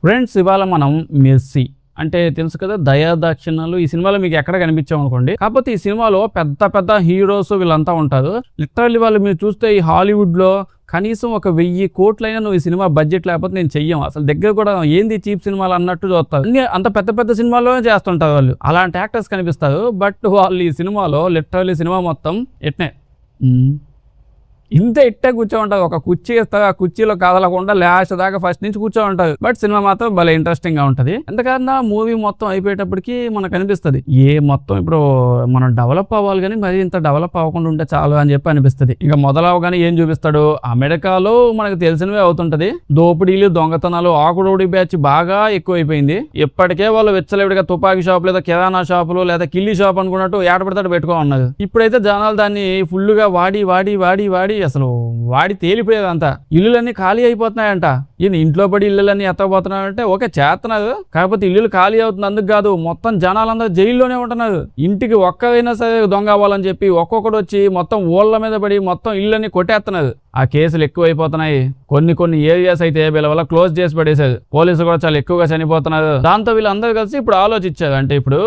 Friends, ఇవాళ మనం messy అంటే తెలుసు కదా, దయాదాక్షిణ్యాలు ఈ సినిమాలో మీకు ఎక్కడ కనిపించామనుకోండి. కాకపోతే ఈ సినిమాలో పెద్ద పెద్ద హీరోస్ వీళ్ళంతా ఉంటారు. లిటరల్లీ వాళ్ళు మీరు చూస్తే ఈ హాలీవుడ్ లో కనీసం ఒక 1000 కోట్లైనా నువ్వు ఈ సినిమా బడ్జెట్ లేకపోతే నేను చెయ్యం, అసలు దగ్గర కూడా ఏంది చీప్ సినిమాలు అన్నట్టు చూస్తారు. అంత పెద్ద పెద్ద సినిమాల్లోనే చేస్తుంటారు వాళ్ళు, అలాంటి యాక్టర్స్ కనిపిస్తారు. బట్ వాళ్ళు ఈ సినిమాలో లిటరల్లీ సినిమా మొత్తం ఎట్నే ఇంత ఇట్టే కూర్చో ఉంటారు. ఒక కుర్చీ ఇస్తారు, ఆ కుర్చీలో కదలకుండా లాస్ట్ దాకా ఫస్ట్ నుంచి కూర్చో ఉంటారు. బట్ సినిమా మాత్రం భలే ఇంట్రెస్టింగ్ గా ఉంటది. ఎందుకన్నా మూవీ మొత్తం అయిపోయేటప్పటికి మనకు అనిపిస్తుంది మొత్తం ఇప్పుడు మనం డెవలప్ అవ్వాలి కానీ మరి ఇంత డెవలప్ అవ్వకుండా ఉంటే చాలు అని చెప్పి అనిపిస్తుంది. ఇంకా మొదలవగానే ఏం చూపిస్తాడు, అమెరికాలో మనకు తెలిసినవే అవుతుంటది. దోపిడీలు, దొంగతనాలు, ఆకుడోడి బ్యాచ్ బాగా ఎక్కువైపోయింది. ఇప్పటికే వాళ్ళు విచ్చలవిడిగా తుపాకీ షాపు లేదా కిరాణా షాపులు లేదా కిల్లి షాప్ అనుకున్నట్టు ఏడపడతాడు పెట్టుకో ఉన్నది. ఇప్పుడైతే జనాలు దాన్ని ఫుల్ గా వాడి వాడి వాడి వాడి అసలు వాడి తేలిపోయేదంతా. ఇల్లులన్నీ ఖాళీ అయిపోతున్నాయంట. ఇది ఇంట్లో పడి ఇల్లులన్నీ ఎత్తకపోతున్నాయంటే ఓకే చేస్తున్నారు, కాకపోతే ఇల్లులు ఖాళీ అవుతుంది అందుకు కాదు, మొత్తం జనాలందరూ జైల్లోనే ఉంటున్నారు. ఇంటికి ఒక్కదైనా సరే దొంగ అవ్వాలని చెప్పి ఒక్కొక్కడు వచ్చి మొత్తం ఊళ్ళ మీద పడి మొత్తం ఇళ్ళని కొట్టేస్తున్నారు. ఆ కేసులు ఎక్కువైపోతున్నాయి. కొన్ని ఏరియాస్ అయితే వీళ్ళ వల్ల క్లోజ్ చేసి పడేశారు. పోలీసులు కూడా చాలా ఎక్కువగా చనిపోతున్నారు. దాంతో వీళ్ళందరూ కలిసి ఇప్పుడు ఆలోచించారు. అంటే ఇప్పుడు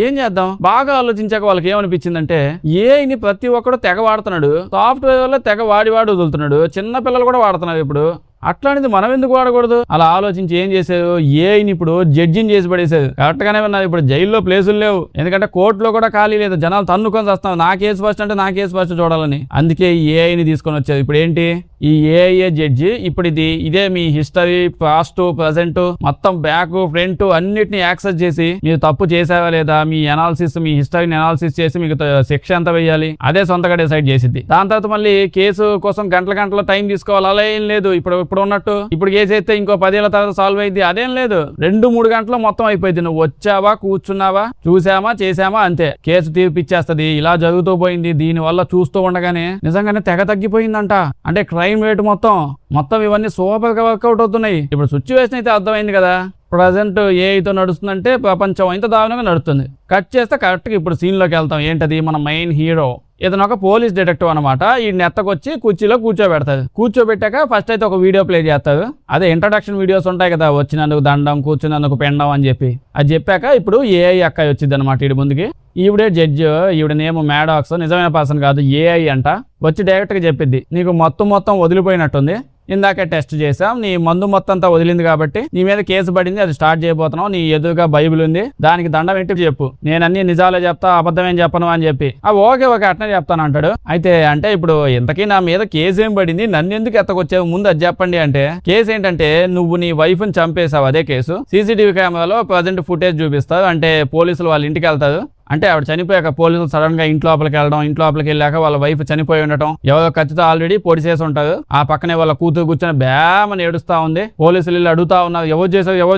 ఏం చేద్దాం, బాగా ఆలోచించాక వాళ్ళకి ఏమనిపించిందంటే ఏఐని ప్రతి ఒక్కడు తెగ వాడుతున్నాడు. సాఫ్ట్వేర్ వల్ల తెగ వాడి వదులుతున్నాడు. చిన్న పిల్లలు కూడా వాడుతున్నారు ఇప్పుడు. అట్లాంటిది మనం ఎందుకు వాడకూడదు? అలా ఆలోచించి ఏం చేశారు, ఏఐని ఇప్పుడు జడ్జిని చేసి పడేశారు. కరెక్ట్ గానే విన్నారు. ఇప్పుడు జైల్లో ప్లేసులు లేవు, ఎందుకంటే కోర్టులో కూడా ఖాళీ లేదు. జనాలు తన్నుకొని వస్తాం, నా కేసు ఫస్ట్ అంటే నా కేసు ఫస్ట్ చూడాలని. అందుకే ఈ ఏఐని తీసుకొని వచ్చారు. ఇప్పుడు ఏంటి, ఈ ఏఐఏ జడ్జి ఇప్పుడు ఇదే మీ హిస్టరీ, పాస్ట్, ప్రజెంట్ మొత్తం బ్యాక్ ఫ్రంట్ అన్నిటిని యాక్సెస్ చేసి మీరు తప్పు చేసావా లేదా, మీ అనాలిసిస్, మీ హిస్టరీని అనాలిసిస్ చేసి మీకు శిక్ష ఎంత వేయాలి అదే సొంతగా డిసైడ్ చేసింది. దాని తర్వాత మళ్ళీ కేసు కోసం గంటల టైం తీసుకోవాలి, అలా ఏం లేదు. ఇప్పుడు ఉన్నట్టు ఇప్పుడు కేసు అయితే ఇంకో 10 ఏళ్ల తర్వాత సాల్వ్ అయింది అదేం లేదు. 2-3 గంటల్లో మొత్తం అయిపోయింది. నువ్వు వచ్చావా, కూర్చున్నావా, చూసామా, చేసామా అంతే, కేసు తీర్పిచ్చేస్తుంది. ఇలా జరుగుతూ పోయింది. దీని వల్ల చూస్తూ ఉండగానే నిజంగానే తెగ తగ్గిపోయిందంట. అంటే క్రైమ్ రేట్ మొత్తం ఇవన్నీ సూపర్ గా వర్కౌట్ అవుతున్నాయి. ఇప్పుడు సిచ్యువేషన్ అయితే అర్థమైంది కదా. ప్రజెంట్ ఏఐతో నడుస్తుందంటే ప్రపంచం ఇంత దారుణంగా నడుస్తుంది. కట్ చేస్తే కరెక్ట్గా ఇప్పుడు సీన్లోకి వెళ్తాం. ఏంటది, మన మెయిన్ హీరో ఇతను ఒక పోలీస్ డిటెక్టివ్ అనమాట. ఈ నెత్తకొచ్చి కుర్చీలో కూర్చోబెడతాడు. కూర్చోబెట్టాక ఫస్ట్ అయితే ఒక వీడియో ప్లే చేస్తాడు. అదే ఇంట్రడక్షన్ వీడియోస్ ఉంటాయి కదా, వచ్చినందుకు దండం, కూర్చున్నందుకు పెండం అని చెప్పి. అది చెప్పాక ఇప్పుడు ఏఐ అక్క వచ్చింది అనమాట వీడి ముందుకి. ఈవిడే జడ్జి, ఈవిడ నేమ్ మ్యాడాక్స్, నిజమైన పర్సన్ కాదు, ఏఐ అంట. వచ్చి డైరెక్ట్గా చెప్పింది, నీకు మొత్తం వదిలిపోయినట్టుంది, ఇందాకే టెస్ట్ చేసాం, నీ మందు మొత్తం అంతా వదిలింది కాబట్టి నీ మీద కేసు పడింది, అది స్టార్ట్ చేయబోతున్నావు, నీ ఎదురుగా బైబిల్ ఉంది, దానికి దండం ఏంటి చెప్పు, నేను అన్ని నిజాలే చెప్తా, అబద్ధమేం చెప్పను అని చెప్పి. ఓకే అట్నే చెప్తాను అంటాడు. అయితే అంటే ఇప్పుడు ఇంతకీ నా మీద కేసు ఏం పడింది, నన్ను ఎందుకు ఎత్తకొచ్చావు, ముందు అది చెప్పండి అంటే, కేసు ఏంటంటే నువ్వు నీ వైఫ్ ని చంపేశావు, అదే కేసు. సీసీటీవీ కెమెరాలో ప్రజెంట్ ఫుటేజ్ చూపిస్తారు. అంటే పోలీసులు వాళ్ళ ఇంటికి వెళ్తారు. అంటే ఆవిడ చనిపోయాక పోలీసులు సడన్ గా ఇంట్లోపలికి వెళ్ళడం, ఇంట్లోపలికి వెళ్ళాక వాళ్ళ వైఫ్ చనిపోయి ఉండటం, ఎవరో ఖచ్చితంగా ఆల్రెడీ పొడి చేసి ఉంటారు. ఆ పక్కనే వాళ్ళ కూతురు కూర్చొని బ్యామని ఏడుస్తా ఉంది. పోలీసులు వెళ్ళి అడుగుతా ఉన్నారు, ఎవరు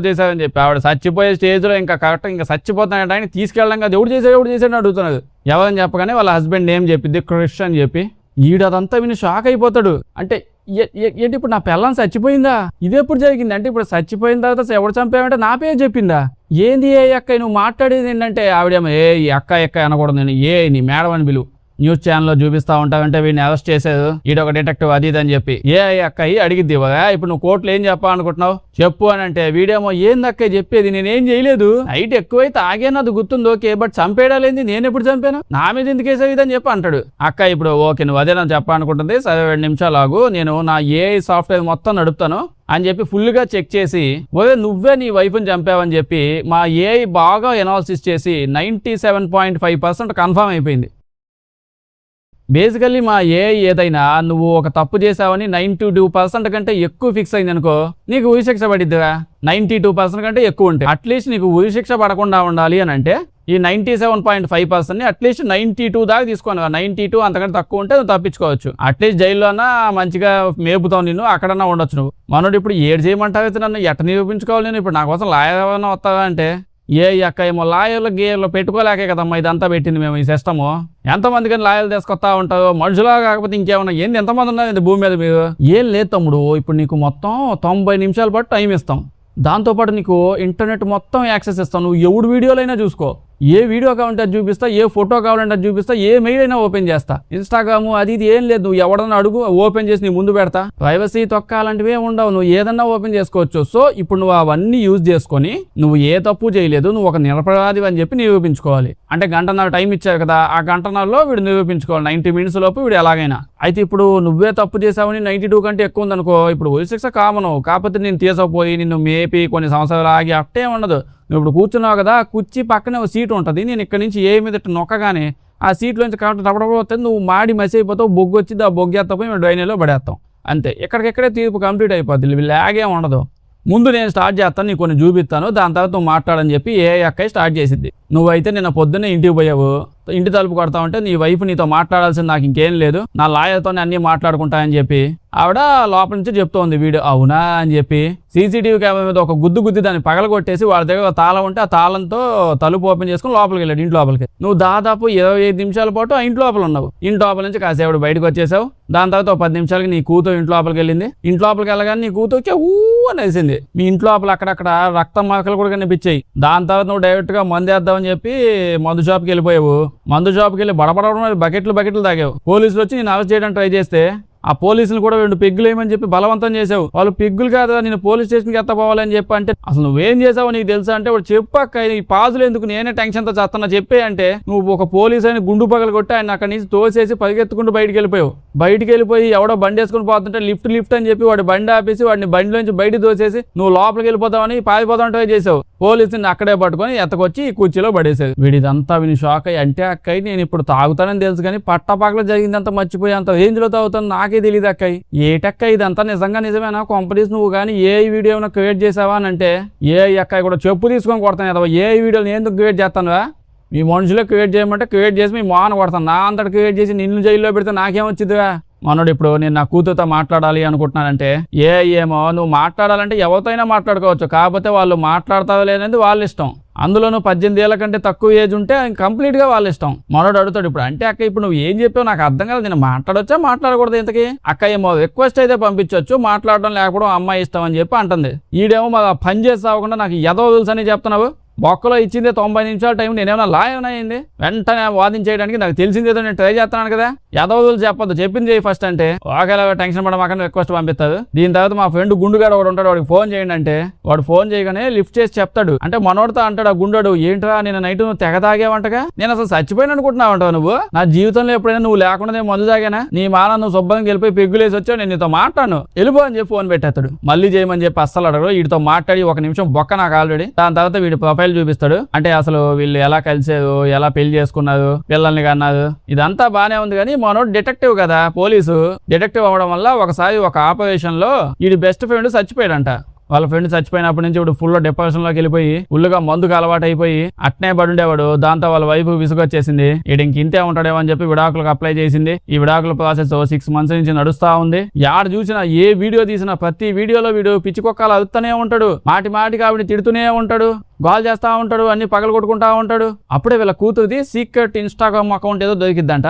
చేశారు అని చెప్పి. ఆవిడ చచ్చిపోయే స్టేజ్ లో ఇంకా కరెక్ట్ ఇంకా చచ్చిపోతున్నాడు ఆయన తీసుకెళ్ళడం కాదు, ఎవడు చేశాడు అడుగుతున్నారు. ఎవరని చెప్పగానే వాళ్ళ హస్బెండ్ నేమ్ చెప్పింది, క్రిష్ అని చెప్పి. ఈడదంతా విని షాక్ అయిపోతాడు. అంటే ఏంటి ఇప్పుడు నా పిల్లని చచ్చిపోయిందా, ఇది ఎప్పుడు జరిగింది అంటే, ఇప్పుడు చచ్చిపోయిన తర్వాత ఎవడు చంపావంటే నా పేరు చెప్పిందా, ఏంది ఏ అక్క నువ్వు మాట్లాడేది ఏంటంటే, ఆవిడేమో ఏ అక్క అనకూడదు, నేను నీ మేడం అని పిలువు, న్యూస్ ఛానల్లో చూపిస్తా ఉంటావంటే వీడిని అరెస్ట్ చేసేది, ఈడొక డిటెక్టివ్ అది అని చెప్పి. అక్కయ్యి అడిగిద్ది, ఇప్పుడు నువ్వు కోర్టులో ఏం చెప్పాలనుకుంటున్నావు చెప్పు అని అంటే, వీడేమో ఏందక్కయ్య చెప్పేది, నేనేం చేయలేదు, హైట్ ఎక్కువైతే ఆగేనది గుర్తుంది ఓకే, బట్ చంపేయడాలేంది, నేను ఎప్పుడు చంపాను, నా మీద ఎందుకు వేసావు ఇదని చెప్పి అంటాడు. అక్క ఇప్పుడు ఓకే నువ్వు అదే నాకు చెప్పాలనుకుంటుంది, సరే 2 నిమిషాలు ఆగు, నేను నా ఏఐ సాఫ్ట్వేర్ మొత్తం నడుపుతాను అని చెప్పి ఫుల్గా చెక్ చేసి, నువ్వే నీ వైఫ్ని చంపావని చెప్పి మా ఏఐ బాగా ఎనాలిసిస్ చేసి 97.5% కన్ఫర్మ్ అయిపోయింది. బేసికల్లీ మా ఏఐ ఏదైనా నువ్వు ఒక తప్పు చేసావని 92% కంటే ఎక్కువ ఫిక్స్ అయింది అనుకో, నీకు ఉరిశిక్ష పడిద్దిరా. 92% కంటే ఎక్కువ ఉంటే అట్లీస్ట్ నీకు ఉరిశిక్ష పడకుండా ఉండాలి అని అంటే ఈ 97.5%ని అట్లీస్ట్ 92 దాకా తీసుకోను. 92 అంతకంటే తక్కువ ఉంటే నువ్వు తప్పించుకోవచ్చు. అట్లీస్ట్ జైల్లోనా మంచిగా మేపుతావు, నిన్ను అక్కడన్నా ఉండొచ్చు. నువ్వు మనోడు ఇప్పుడు ఏడు చేయమంటావైతే నన్ను ఎట్ట నిరూపించుకోవాలి, నేను ఇప్పుడు నా కోసం లాయర్ ఏమైనా వస్తావా అంటే, అక్క ఏమో లాయర్లు గేర్లు పెట్టుకోలేకే కదమ్మా ఇదంతా పెట్టింది మేము ఈ సిస్టము. ఎంతమంది కానీ లాయర్లు తీసుకొస్తా ఉంటారు, మనుషులా కాకపోతే ఇంకేమన్నా ఏంది, ఎంతమంది ఉన్నారు భూమి మీద మీరు. ఏం లేదు తమ్ముడు, ఇప్పుడు నీకు మొత్తం 90 నిమిషాల పాటు టైం ఇస్తాం, దాంతోపాటు నీకు ఇంటర్నెట్ మొత్తం యాక్సెస్ ఇస్తాం, నువ్వు ఎవడు వీడియోలైనా చూసుకో, ఏ వీడియో కావాలంటే అది చూపిస్తా, ఏ ఫోటో కావాలంటే అది చూపిస్తా, ఏ మెయిల్ అయినా ఓపెన్ చేస్తా. ఇన్స్టాగ్రామ్ అది ఇది ఏం లేదు, నువ్వు ఎవడన్నా అడుగు ఓపెన్ చేసి నీ ముందు పెడతా. ప్రైవసీ తొక్క అలాంటివి ఏమి ఉండవు, నువ్వు ఏదన్నా ఓపెన్ చేసుకోవచ్చు. సో ఇప్పుడు నువ్వు అవన్నీ యూజ్ చేసుకొని నువ్వు ఏ తప్పు చేయలేదు, నువ్వు ఒక నిరపరాధి అని చెప్పి నిరూపించుకోవాలి. అంటే గంటన్నర టైం ఇచ్చారు కదా, ఆ గంటన్నరలో వీడు నిరూపించుకోవాలి 90 minutes లోపు వీడు ఎలాగైనా. అయితే ఇప్పుడు నువ్వే తప్పు చేసావని 92 కంటే ఎక్కువ ఉందనుకో, ఇప్పుడు ఉరి శిక్ష కామను. కాకపోతే నేను తీసుకుపోయి నిన్ను మేపి కొన్ని సంవత్సరాలు ఆగి అట్టే ఉండదు. నువ్వు ఇప్పుడు కూర్చున్నావు కదా, కుర్చీ పక్కనే ఒక సీట్ ఉంటుంది, నేను ఇక్కడ నుంచి ఏ మీద నొక్కగానే ఆ సీట్లోంచి కాబట్టి తప్పకపోతే నువ్వు మాడి మసి అయిపోతావు, బొగ్గు వచ్చింది, ఆ బొగ్గు ఎత్తపోయి మేము డ్రైనేలో పడేస్తాం అంతే. ఎక్కడికెక్కడే తీర్పు కంప్లీట్ అయిపోద్ది, లాగే ఉండదు. ముందు నేను స్టార్ట్ చేస్తాను, నీకు కొన్ని చూపిస్తాను, దాని తర్వాత నువ్వు మాట్లాడని చెప్పి ఏ అక్కయ్య స్టార్ట్ చేసిద్ది. నువ్వైతే నిన్న పొద్దున్నే ఇంటికి పోయావు, ఇంటి తలుపు కొడతా ఉంటే నీ వైఫ్ నీతో మాట్లాడాల్సింది నాకు ఇంకేం లేదు, నా లాయర్తోనే అన్నీ మాట్లాడుకుంటాయని చెప్పి ఆవిడ లోపల నుంచి చెప్తోంది. వీడియో అవునా అని చెప్పి సీసీటీవీ కెమెరా మీద ఒక గుద్ది దాన్ని పగలగొట్టేసి వాళ్ళ దగ్గర ఒక తాళం ఉంటే ఆ తాళంతో తలుపు ఓపెన్ చేసుకుని లోపలికి వెళ్ళాడు, ఇంటి లోపలికి. నువ్వు దాదాపు 25 నిమిషాల పాటు ఆ ఇంటి లోపల ఉన్నావు. ఇంటి లోపల నుంచి కాసేపు బయటకు వచ్చేసావు. దాని తర్వాత 10 నిమిషాలకి నీ కూతురు ఇంటి లోపలికి వెళ్ళింది. ఇంటి లోపలికి వెళ్ళగానే నీ కూతురు ఊ అని వేసింది. మీ ఇంటి లోపల అక్కడక్కడ రక్తం మార్కలు కూడా కనిపించాయి. దాని తర్వాత నువ్వు డైరెక్ట్ గా మందు వేద్దామని చెప్పి మందు షాప్కి వెళ్ళిపోయావు. మందు షాప్కి వెళ్ళి బడబడడం బకెట్లు తాగావు. పోలీసులు వచ్చి నేను అరెస్ట్ చేయడానికి ట్రై చేస్తే ఆ పోలీసులు కూడా 2 పెగ్గులు వేయమని చెప్పి బలవంతం చేసావు. వాళ్ళు పెగ్గులు కాదు నేను పోలీస్ స్టేషన్కి ఎత్తపోవాలని చెప్పి అంటే అసలు నువ్వేం చేసావో నీకు తెలుసా అంటే వాడు చెప్పక్క ఈ పాజులు ఎందుకు నేనే టెన్షన్తో చేస్తున్నా చెప్పే అంటే నువ్వు ఒక పోలీస్ అని గుండు పగలు కొట్టి ఆయన అక్కడి నుంచి తోసేసి పరిగెత్తుకుంటూ బయటికి వెళ్ళిపోయావు. బయటికి వెళ్ళిపోయి ఎవడో బండి వేసుకుని పోతుంటే లిఫ్ట్ అని చెప్పి వాడి బండి ఆపేసి వాడిని బండిలోంచి బయటికి తోసేసి నువ్వు లోపలికి వెళ్ళిపోతావని పారిపోతావు ట్రై చేసావు. పోలీసుని అక్కడే పట్టుకొని ఎత్తకొచ్చి కుర్చీలో పడేసేది. వీడిదంతా విని షాక్ అయ్యి అంటే అక్కయ్య నేను ఇప్పుడు తాగుతానని తెలుసు కానీ పట్టపక్కల జరిగిందంతా మర్చిపోయి అంత రేంజ్లో తాగుతాను నాకే తెలియదు అక్కయ్య. ఏటక్క ఇదంతా నిజమేనా? కొంపదీసి నువ్వు కానీ ఏ వీడియో క్రియేట్ చేసావా అని అంటే ఏ అక్కయ్య కూడా చెప్పు తీసుకొని కొడతాను కదా, ఏ వీడియోలు నేను ఎందుకు క్రియేట్ చేస్తానువా? మీ మనుషులే క్రియేట్ చేయమంటే క్రియేట్ చేసి మీ మాన కొడతాను. నా అంతటి క్రియేట్ చేసి నిన్ను జైల్లో పెడితే నాకేమొచ్చిందివా? మనోడు ఇప్పుడు నేను నా కూతురుతో మాట్లాడాలి అనుకుంటున్నానంటే ఏమో నువ్వు మాట్లాడాలంటే ఎవరితోనైనా మాట్లాడుకోవచ్చు, కాకపోతే వాళ్ళు మాట్లాడతావు లేనేది వాళ్ళ ఇష్టం. అందులోనూ 18 ఏళ్ల కంటే తక్కువ ఏజ్ ఉంటే కంప్లీట్గా వాళ్ళ ఇష్టం. మనోడు అడుగుతాడు ఇప్పుడు అంటే అక్క ఇప్పుడు నువ్వు ఏం చెప్పావు నాకు అర్థం కాదు, నేను మాట్లాడొచ్చా మాట్లాడకూడదు ఇంతకీ? అక్క ఏమో రిక్వెస్ట్ అయితే పంపించవచ్చు, మాట్లాడడం లేకపోవడం అమ్మాయి ఇష్టం అని చెప్పి అంటుంది. ఈడేమో మా పని చేసి అవ్వకుండా నాకు ఎదో తెలుసు అని చెప్తున్నావు. బొక్కలో ఇచ్చింది 90 నిమిషాల టైం, నేనేమన్నా లాయర్ అయింది వెంటనే వాదించేయడానికి? నాకు తెలిసిందేదో నేను ట్రై చేస్తున్నాను కదా, ఎదవదులు చెప్పొద్దు, చెప్పింది చేయి ఫస్ట్ అంటే ఒకవేళ టెన్షన్ పడమాకని రిక్వెస్ట్ పంపిస్తాడు. దీని తర్వాత మా ఫ్రెండ్ గుండుగాడు ఒకడు ఉంటాడు, వాడికి ఫోన్ చేయండి అంటే వాడు ఫోన్ చేయగానే లిఫ్ట్ చేసి చెప్తాడు. అంటే మనోడితో అంటాడు ఆ గుండాడు, ఏంట్రా నేను నైట్ నువ్వు తెగ తాగేవంటగా, నేను అసలు చచ్చిపోయిన అనుకుంటున్నావు అంటావు నువ్వు? నా జీవితంలో ఎప్పుడైనా నువ్వు లేకుండా నేను మందు తాగానా? నీ మాన నువ్వు శుభ్రంగా వెళ్ళిపోయి పెగ్గులేసి వచ్చావు, నేను నీతో మాట్లాడను వెళ్ళిపో అని చెప్పి ఫోన్ పెట్టేస్తాడు. మళ్ళీ చేయమని చెప్పి అస్సలు అడగడు. వీడితో మాట్లాడి 1 నిమిషం బొక్క నాకు ఆల్రెడీ. దాని తర్వాత వీడి ప్రొఫైల్ చూపిస్తాడు, అంటే అసలు వీళ్ళు ఎలా కలిసారు, ఎలా పెళ్లి చేసుకున్నారు, పిల్లల్ని కన్నారు, ఇదంతా బానే ఉంది. కానీ మనోడు డిటెక్టివ్ కదా, పోలీసు డిటెక్టివ్ అవ్వడం వల్ల ఒకసారి ఒక ఆపరేషన్ లో వీడి బెస్ట్ ఫ్రెండ్ చచ్చిపోయాడంట. వాళ్ళ ఫ్రెండ్ చచ్చిపోయినప్పటి నుంచి ఇప్పుడు ఫుల్ డిప్రెషన్ లోకి వెళ్ళిపోయి ఫుల్గా మందుకు అలవాటు అయిపోయి అట్నే పడుండేవాడు. దాంతో వాళ్ళ వైఫ్ విసుగొచ్చేసింది, వీడు ఇంతే ఉంటాడేమో అని చెప్పి విడాకులకు అప్లై చేసింది. ఈ విడాకుల ప్రాసెస్ 6 months నుంచి నడుస్తా ఉంది. యాడ చూసినా ఏ వీడియో తీసినా ప్రతి వీడియోలో వీడు పిచ్చికొక్కలు అదుతూనే ఉంటాడు, మాటికి ఆవిడ తిడుతూనే ఉంటాడు, గోల్ చేస్తా ఉంటాడు, అన్ని పగలు కొట్టుకుంటా ఉంటాడు. అప్పుడే వీళ్ళ కూతురుది సీక్రెట్ ఇన్స్టాగ్రామ్ అకౌంట్ ఏదో దొరికిద్దంట.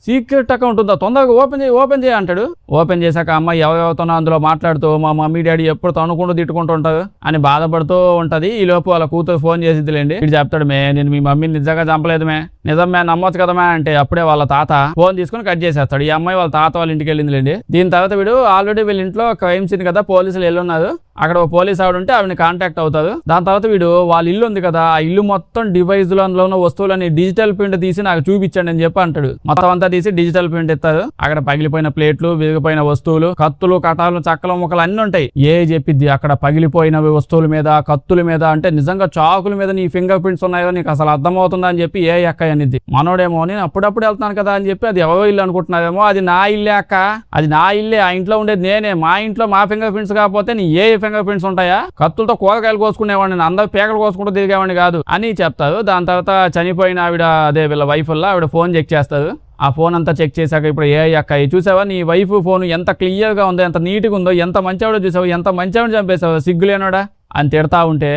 సీక్రెట్ అకౌంట్ ఉందా, తొందరగా ఓపెన్ చేయి అంటాడు. ఓపెన్ చేశాక అమ్మాయి ఎవరెవరితోనో అందులో మాట్లాడుతూ మా మమ్మీ డాడీ ఎప్పుడు తనుకుంటూ తిట్టుకుంటూ ఉంటారు అని బాధపడుతూ ఉంటది. ఈ లోపు వాళ్ళ కూతురు ఫోన్ చేసిద్దిలేండి. వీడు చెప్తాడు, నేను మీ మమ్మీని నిజంగా చంపలేదు నిజమే నమ్మొచ్చు కదమే అంటే అప్పుడే వాళ్ళ తాత ఫోన్ తీసుకుని కట్ చేసేస్తాడు. ఈ అమ్మాయి వాళ్ళ తాత వాళ్ళ ఇంటికి వెళ్ళిందిలేండి. దీని తర్వాత వీడు ఆల్రెడీ వీళ్ళ ఇంట్లో క్రైమ్ సీన్ కదా, పోలీసులు వెళ్ళున్నారు. అక్కడ ఒక పోలీస్ ఆవిడ ఉంటే ఆవిడని కాంటాక్ట్ అవుతారు. దాని తర్వాత వీడు వాళ్ళ ఇల్లు ఉంది కదా, ఆ ఇల్లు మొత్తం డివైజ్లో ఉన్న వస్తువులని డిజిటల్ ప్రింట్ తీసి నాకు చూపించండి అని చెప్పి అంటాడు. మొత్తం అంతా తీసి డిజిటల్ ప్రింట్ ఇస్తారు. అక్కడ పగిలిపోయిన ప్లేట్లు, విరిగిపోయిన వస్తువులు, కత్తులు, కటాలు, చక్కలు, ముక్కలు అన్ని ఉంటాయి. చెప్పిద్ది అక్కడ పగిలిపోయిన వస్తువుల మీద, కత్తుల మీద, అంటే నిజంగా చాకుల మీద నీ ఫింగర్ ప్రింట్స్ ఉన్నాయో నీకు అసలు అర్థమవుతుందా అని చెప్పి అక్క అనిద్ది. మనోడేమో నేను అప్పుడప్పుడు వెళ్తాను కదా అని చెప్పి అది ఎవరో ఇల్లు అనుకుంటున్నారేమో, అది నా ఇల్లే అక్క, అది నా ఇల్లే, ఆ ఇంట్లో ఉండేది నేనే, మా ఇంట్లో మా ఫింగర్ ప్రింట్స్ కాకపోతే నీ ఫింగర్ ప్రింట్స్ ఉంటాయా? కత్తులతో కూరగాయలు కోసుకునేవాడిని, అందరూ పేకలు కోసుకుంటూ తిరిగేవాడిని కాదు అని చెప్తారు. దాని తర్వాత చనిపోయిన ఆవిడ అదే వీళ్ళ వైఫ్ వల్ల ఆవిడ ఫోన్ చెక్ చేస్తారు. ఆ ఫోన్ అంతా చెక్ చేశాక ఇప్పుడు అక్క చూసావా నీ వైఫ్ ఫోన్ ఎంత క్లియర్ గా ఉందో, ఎంత నీట్గా ఉందో, ఎంత మంచివాడో చూసావు, ఎంత మంచివాడు చంపేసావు సిగ్గులేనోడా అని తిడతా ఉంటే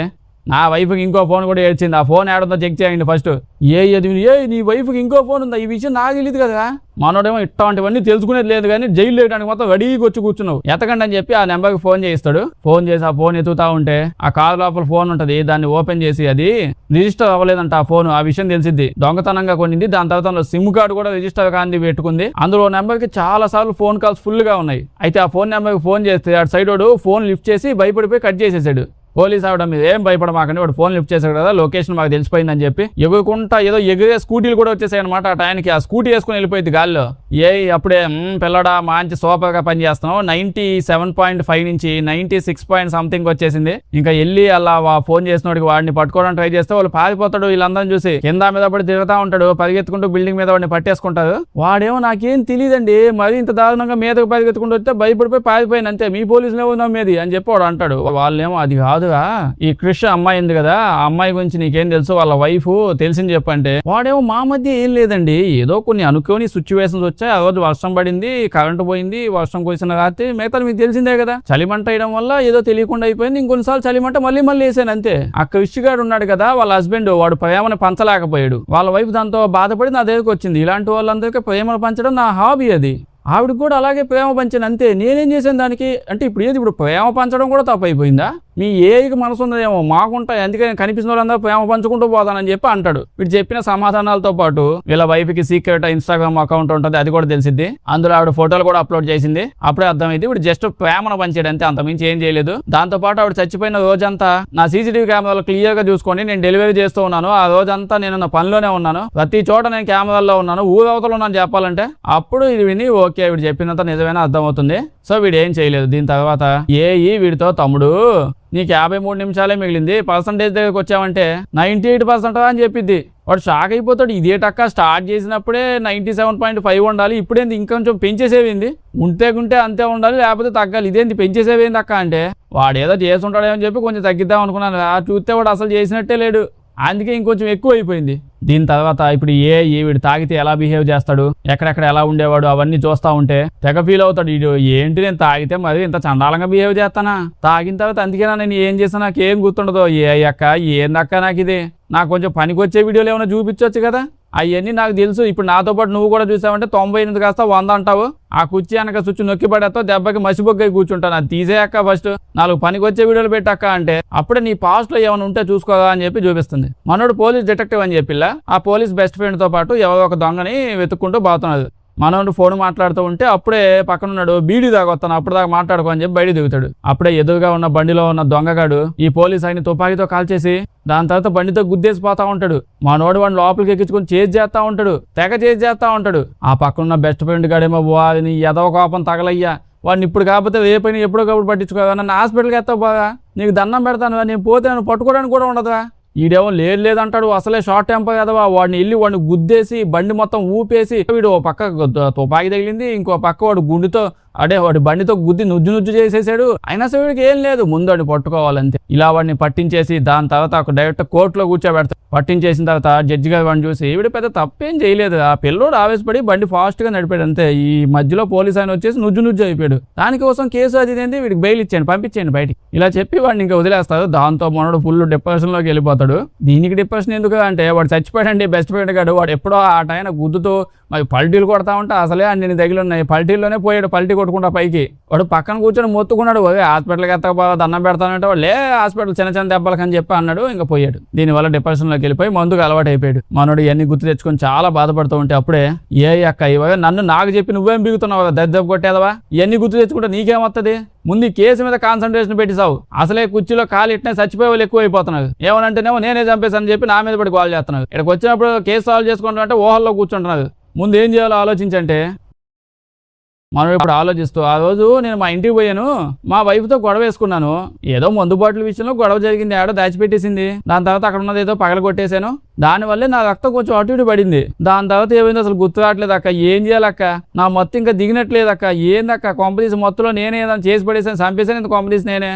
నా వైఫ్కి ఇంకో ఫోన్ కూడా ఏడ్చింది. ఆ ఫోన్ ఏడుందో చెక్ చేయండి ఫస్ట్. నీ వైఫ్కి ఇంకో ఫోన్ ఉందా? ఈ విషయం నాకు తెలియదు కదా. మనోడేమో ఇట్లాంటివన్నీ తెలుసుకునేది లేదు కానీ జైలు వేయడానికి మొత్తం రెడీకి వచ్చి కూర్చున్నావు, ఎతకండి అని చెప్పి ఆ నెంబర్కి ఫోన్ చేయిస్తాడు. ఫోన్ చేసి ఆ ఫోన్ ఎత్తుతా ఉంటే ఆ కారు లోపల ఫోన్ ఉంటుంది, దాన్ని ఓపెన్ చేసి అది రిజిస్టర్ అవ్వలేదంట ఆ ఫోన్. ఆ విషయం తెలిసింది, దొంగతనంగా కొనింది. దాని తర్వాత సిమ్ కార్డు కూడా రిజిస్టర్ కాంది పెట్టుకుంది. అందులో నెంబర్కి చాలా సార్లు ఫోన్ కాల్స్ ఫుల్ గా ఉన్నాయి. అయితే ఆ ఫోన్ నెంబర్కి ఫోన్ చేస్తే అటు సైడ్ వాడు ఫోన్ లిఫ్ట్ చేసి భయపడిపోయి కట్ చేసేసాడు. పోలీస్ ఆవిడ మీద ఏం భయపడమాకండి, వాడు ఫోన్ లిఫ్ట్ చేశాడు కదా, లొకేషన్ మాకు తెలిసిపోయిందని చెప్పి ఎగురుకుంటా ఏదో ఎగిరే స్కూటీలు కూడా వచ్చేసాయి అనమాట. ఆ టైంకి ఆ స్కూటీ వేసుకుని వెళ్ళిపోయింది గాల్లో. అప్పుడే పిల్లడా మంచి సూపర్గా పని చేస్తున్నావు, 97.5 నుంచి 96 సంథింగ్ వచ్చేసింది. ఇంకా వెళ్ళి అలా ఫోన్ చేసినోడికి వాడిని పట్టుకోవడానికి ట్రై చేస్తే వాళ్ళు పారిపోతాడు. వీళ్ళందరినీ చూసి కింద మీద పడి తిరుగుతా ఉంటాడు, పరిగెత్తుకుంటూ బిల్డింగ్ మీద వాడిని పట్టేసుకుంటారు. వాడేమో నాకేం తెలియదండి, మరి ఇంత దారుణంగా మీదకు పరిగెత్తుకుంటూ వస్తే భయపడిపోయి పారిపోయింది అంతే, మీ పోలీసులు ఏమో మీది అని చెప్పి వాడు అంటాడు. వాళ్ళేమో అది కాదుగా, ఈ క్రిష్ అమ్మాయి ఉంది కదా, ఆ అమ్మాయి గురించి నీకేం తెలుసు, వాళ్ళ వైఫ్ తెలిసింది చెప్పంటే వాడేమో మా మధ్య ఏం లేదండి, ఏదో కొన్ని అనుకోని సిచ్యువేషన్స్ వచ్చాయి. ఆ రోజు వర్షం పడింది, కరెంటు పోయింది, వర్షం కురిసిన రాత్రి, మిగతా మీకు తెలిసిందే కదా, చలిమంట వేయడం వల్ల ఏదో తెలియకుండా అయిపోయింది. ఇంకొన్నిసార్లు చలిమంట మళ్ళీ వేసాను అంతే. ఆ క్రిష్ గారు ఉన్నాడు కదా, వాళ్ళ హస్బెండ్, వాడు ప్రేమను పంచలేకపోయాడు. వాళ్ళ వైఫ్ దాంతో బాధపడి నా దగ్గరకు వచ్చింది. ఇలాంటి వాళ్ళందరికీ ప్రేమను పంచడం నా హాబీ. అది ఆవిడకి కూడా అలాగే ప్రేమ పంచాను అంతే. నేనేం చేశాను దానికి అంటే ఇప్పుడు ప్రేమ పంచడం కూడా తప్పు అయిపోయిందా? మీ ఏకి మనసు ఉందేమో, మాకుంటాయి, అందుకని కనిపిస్తున్న వాళ్ళందరూ ప్రేమ పంచుకుంటూ పోతానని చెప్పి అంటాడు. వీడు చెప్పిన సమాధానాలతో పాటు వీళ్ళ వైఫ్ కి సీక్రెట్ ఇన్స్టాగ్రామ్ అకౌంట్ ఉంటుంది, అది కూడా తెలిసింది. అందులో ఆవిడ ఫోటోలు కూడా అప్లోడ్ చేసింది. అప్పుడే అర్థమైంది వీడు జస్ట్ ప్రేమను పంచాడు అంతే, అంతమించి ఏం చేయలేదు. దాంతో పాటు ఆవిడ చచ్చిపోయిన రోజంతా నా సీసీటీవీ కెమెరాలో క్లియర్ గా చూసుకొని నేను డెలివరీ చేస్తూ ఉన్నాను. ఆ రోజంతా నేను నా పనిలోనే ఉన్నాను, ప్రతి చోట నేను కెమెరాల్లో ఉన్నాను, ఊరవతలో ఉన్నాను చెప్పాలంటే. అప్పుడు ఇది విని ఓకే వీడు చెప్పినంత నిజమేనా అర్థమవుతుంది. సో వీడు ఏం చేయలేదు. దీని తర్వాత వీడితో తమ్ముడు నీకు 53 నిమిషాలే మిగిలింది, పర్సంటేజ్ దగ్గరకు వచ్చావంటే 98% అని చెప్పిద్ది. వాడు షాక్ అయిపోతాడు. ఇదేటక్క స్టార్ట్ చేసినప్పుడే 97.5 ఉండాలి, ఇప్పుడేంది ఇంకొంచెం పెంచేసేవింది, ఉంటే అంతే ఉండాలి లేకపోతే తగ్గాలి, ఇదేంది పెంచేసేవేంది అక్క అంటే వాడు ఏదో చేసి ఉంటాడేమని చెప్పి కొంచెం తగ్గిద్దాం అనుకున్నాను. చూస్తే వాడు అసలు చేసినట్టే లేడు, అందుకే ఇంకొంచెం ఎక్కువ అయిపోయింది. దీని తర్వాత ఇప్పుడు వీడు తాగితే ఎలా బిహేవ్ చేస్తాడు, ఎక్కడెక్కడ ఎలా ఉండేవాడు అవన్నీ చూస్తా ఉంటే తెగ ఫీల్ అవుతాడు. వీడు ఏంటి నేను తాగితే మరి ఇంత చండాలంగా బిహేవ్ చేస్తానా, తాగిన తర్వాత అందుకేనా నేను ఏం చేస్తాను నాకేం గుర్తుండదు, అక్క ఏందక్క నాకు ఇది, నాకు కొంచెం పనికొచ్చే వీడియోలు ఏమైనా చూపించవచ్చు కదా, అవన్నీ నాకు తెలుసు. ఇప్పుడు నాతో పాటు నువ్వు కూడా చూసావంటే 98 కాస్త 100 అంటావు, ఆ కుర్చీ వెనక స్విచ్ నొక్కి పడేస్తావు, దెబ్బకి మసిబొగ్గై కూర్చుంటాను, అది తీసేయక్క ఫస్ట్ 4 పనికొచ్చే వీడియోలు పెట్టక్క అంటే అప్పుడే నీ పాస్ట్ లో ఏమైనా ఉంటే చూసుకోదా అని చెప్పి చూపిస్తుంది. మనోడు పోలీస్ డిటెక్టివ్ అని చెప్పిలా ఆ పోలీస్ బెస్ట్ ఫ్రెండ్ తో పాటు ఎవరో ఒక దొంగని వెతుక్కుంటూ పోతున్నాడు. మనోడు ఫోన్ మాట్లాడుతూ ఉంటే అప్పుడే పక్కనున్నాడు బీడీ దాగొస్తాను అప్పుడు దాకా మాట్లాడుకో అని చెప్పి బయట దిగుతాడు. అప్పుడే ఎదురుగా ఉన్న బండిలో ఉన్న దొంగగాడు ఈ పోలీస్ ఆయన తుపాకీతో కాల్చేసి దాని తర్వాత బండితో గుద్దేసిపోతా ఉంటాడు. మనోడు వాడిని లోపలికి ఎక్కించుకొని చేజ్ చేస్తా ఉంటాడు, తెగ చేజ్ చేస్తా ఉంటాడు. ఆ పక్కనున్న బెస్ట్ ఫ్రెండ్ గాడేమో వాడిని ఎదవ కోపం తగలయ్యా, వాడిని ఇప్పుడు కాకపోతే రేపైనా ఎప్పుడో కాబట్టి పట్టించుకోగా, నన్ను హాస్పిటల్కి ఎత్తావు బాగా, నీకు దండం పెడతాను, నేను పోతే నన్ను పట్టుకోవడానికి కూడా ఉండదా, ఈడేమో లేదంటాడు, అసలే షార్ట్ టెంపర్ కదవా, వాడిని గుద్దేసి బండి మొత్తం ఊపేసి వీడు ఓ పక్క తుపాకి తగిలింది, ఇంకో పక్క వాడు గుండుతో వాడి బండితో గుద్ది నుజ్జు చేసేసాడు. అయినా సరే వీడికి ఏం లేదు, ముందు వాడిని పట్టుకోవాలంతే. ఇలా వాడిని పట్టించేసి దాని తర్వాత ఒక డైరెక్ట్ కోర్టులో కూర్చోబెడతాడు. పట్టించేసిన తర్వాత జడ్జి గారు వాడిని చూసి వీడు పెద్ద తప్పేం చేయలేదు, ఆ పిల్లోడు ఆవేశపడి బండి ఫాస్ట్ గా నడిపాడు అంతే, ఈ మధ్యలో పోలీస్ ఆయన వచ్చేసి నుజ్జు అయిపోయాడు, దానికోసం కేసు అది వీడికి బెయిల్ ఇచ్చేయండి, పంపించేయండి బయటికి, ఇలా చెప్పి వాడిని ఇంకా వదిలేస్తారు. దాంతో మనోడు ఫుల్ డిప్రెషన్ లోకి వెళ్ళిపోతాడు. దీనికి డిప్రెషన్ ఎందుకు అంటే వాడు చచ్చిపోయాడండి బెస్ట్ ఫ్రెండ్ గాడు, వాడు ఎప్పుడో ఆ టైం గుద్దుతో మరి పల్టీలు కొడతా ఉంటే అసలే అన్ని తగిలి ఉన్నాయి, పల్టీల్లోనే పోయాడు, పల్టీ కొట్టుకుంటా పైకి. వాడు పక్కన కూర్చొని మొత్తుకున్నాడు, హాస్పిటల్కి ఎత్తకపోతే దండం పెడతానంటే వాళ్ళు హాస్పిటల్ చిన్న దెబ్బలకని చెప్పి అన్నాడు, ఇంకా పోయాడు. దీనివల్ల డిప్రెషన్లోకి వెళ్ళిపోయి మందుకు అలవాటు అయిపోయాడు. మనోడు ఇవన్నీ గుర్తు తెచ్చుకొని చాలా బాధపడుతూ ఉంటే అప్పుడే అక్క ఇవ్వ నాకు చెప్పి నువ్వేం బిగుతున్నావు కదా, దెబ్బ కొట్టేదవా, ఇవన్నీ గుర్తు తెచ్చుకుంటే నీకేమొస్తుంది, ముందు ఈ కేసు మీద కాన్సన్ట్రేషన్ పెట్టిసావు, అసలే కుర్చీలో కాలు ఇట్నే చచ్చిపోయే వాళ్ళు ఎక్కువ అయిపోతున్నారు, ఏమనంటేనేమో నేనే చంపేశానని చెప్పి నా మీద పడి కాల్ చేస్తున్నావు, ఇక్కడికి వచ్చినప్పుడు కేసు సాల్వ్ చేసుకుంటున్నా ఊహల్లో కూర్చుంటున్నారు. ముందు ఏం చేయాలో ఆలోచించంటే మనం ఇప్పుడు ఆలోచిస్తూ ఆ రోజు నేను మా ఇంటికి పోయాను, మా వైఫ్తో గొడవ వేసుకున్నాను, ఏదో మందు బాటిల్ విషయంలో గొడవ జరిగింది, ఆడో దాచిపెట్టేసింది, దాని తర్వాత అక్కడ ఉన్నది ఏదో పగల కొట్టేశాను, దానివల్లే నా రక్తం కొంచెం అటు ఇటు పడింది, దాని తర్వాత ఏమైంది అసలు గుర్తు రావట్లేదు అక్క, ఏం చేయాలక్క, నా మొత్తం ఇంకా దిగినట్లేదు అక్క, ఏందక్క కొంపదీసి మొత్తంలో నేనే ఏదైనా చేసి పడేసాను, చంపేసాను ఇంత కొంపదీసి నేనే,